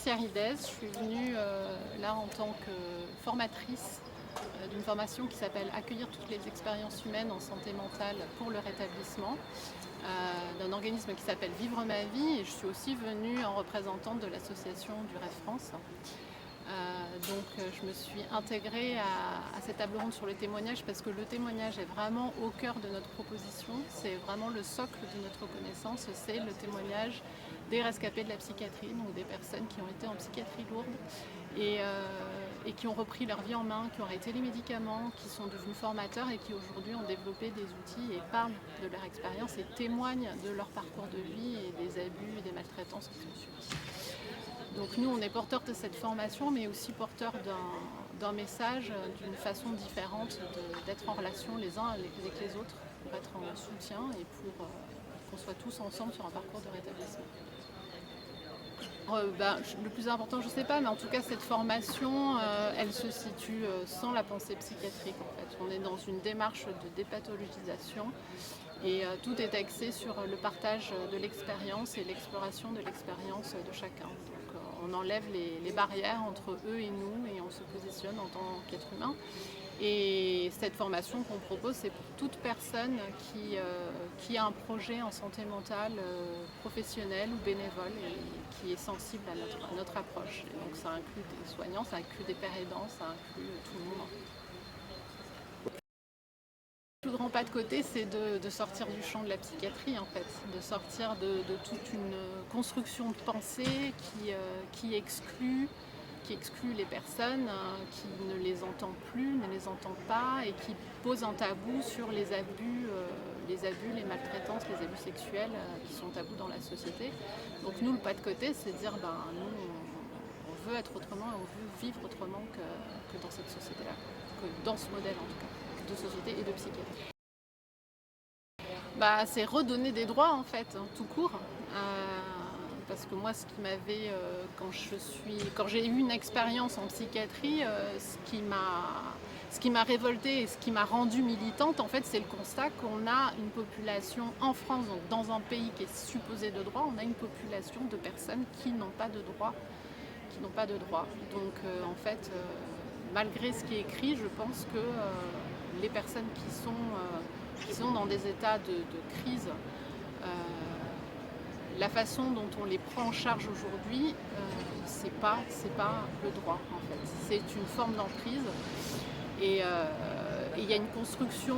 Thierry Dez, je suis venue là en tant que formatrice d'une formation qui s'appelle Accueillir toutes les expériences humaines en santé mentale pour le rétablissement, d'un organisme qui s'appelle Vivre ma vie, et je suis aussi venue en représentante de l'association du Rêve France. Donc je me suis intégrée à cette table ronde sur le témoignage parce que le témoignage est vraiment au cœur de notre proposition. C'est vraiment le socle de notre connaissance, c'est le témoignage des rescapés de la psychiatrie, donc des personnes qui ont été en psychiatrie lourde et qui ont repris leur vie en main, qui ont arrêté les médicaments, qui sont devenus formateurs et qui aujourd'hui ont développé des outils et parlent de leur expérience et témoignent de leur parcours de vie et des abus et des maltraitances qu'ils ont subis. Donc nous, on est porteurs de cette formation, mais aussi porteurs d'un message, d'une façon différente d'être en relation les uns avec les autres, pour être en soutien et pour qu'on soit tous ensemble sur un parcours de rétablissement. Le plus important, je ne sais pas, mais en tout cas, cette formation, elle se situe sans la pensée psychiatrique. En fait. On est dans une démarche de dépathologisation et tout est axé sur le partage de l'expérience et l'exploration de l'expérience de chacun. Donc, on enlève les barrières entre eux et nous et on se positionne en tant qu'être humain. Et cette formation qu'on propose, c'est pour toute personne qui a un projet en santé mentale professionnelle ou bénévole et qui est sensible à notre approche. Et donc ça inclut des soignants, ça inclut des pères aidants, ça inclut tout le monde. Ce que je ne rends pas de côté, c'est de sortir du champ de la psychiatrie, en fait, de sortir de toute une construction de pensée qui exclut les personnes, qui ne les entend plus, ne les entend pas et qui pose un tabou sur les abus, les maltraitances, les abus sexuels qui sont tabous dans la société. Donc nous, le pas de côté, c'est de dire, nous, on veut être autrement, on veut vivre autrement que dans cette société-là, que dans ce modèle en tout cas, de société et de psychiatrie. C'est redonner des droits en fait, tout court. Parce que moi, ce qui m'avait, quand j'ai eu une expérience en psychiatrie, ce qui m'a révoltée et ce qui m'a rendue militante, en fait, c'est le constat qu'on a une population en France, donc dans un pays qui est supposé de droit, on a une population de personnes qui n'ont pas de droits. Donc, en fait, malgré ce qui est écrit, je pense que les personnes qui sont dans des états de crise, la façon dont on les prend en charge aujourd'hui, c'est pas le droit en fait. C'est une forme d'emprise et il y a une construction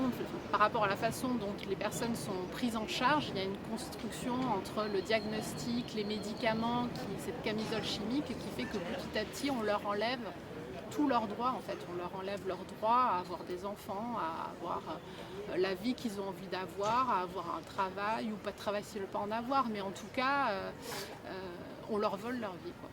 par rapport à la façon dont les personnes sont prises en charge. Il y a une construction entre le diagnostic, les médicaments, cette camisole chimique qui fait que petit à petit on leur enlève tous leurs droits en fait. On leur enlève leur droit à avoir des enfants, à avoir la vie qu'ils ont envie d'avoir, à avoir un travail ou pas de travail s'ils ne veulent pas en avoir, mais en tout cas on leur vole leur vie, quoi.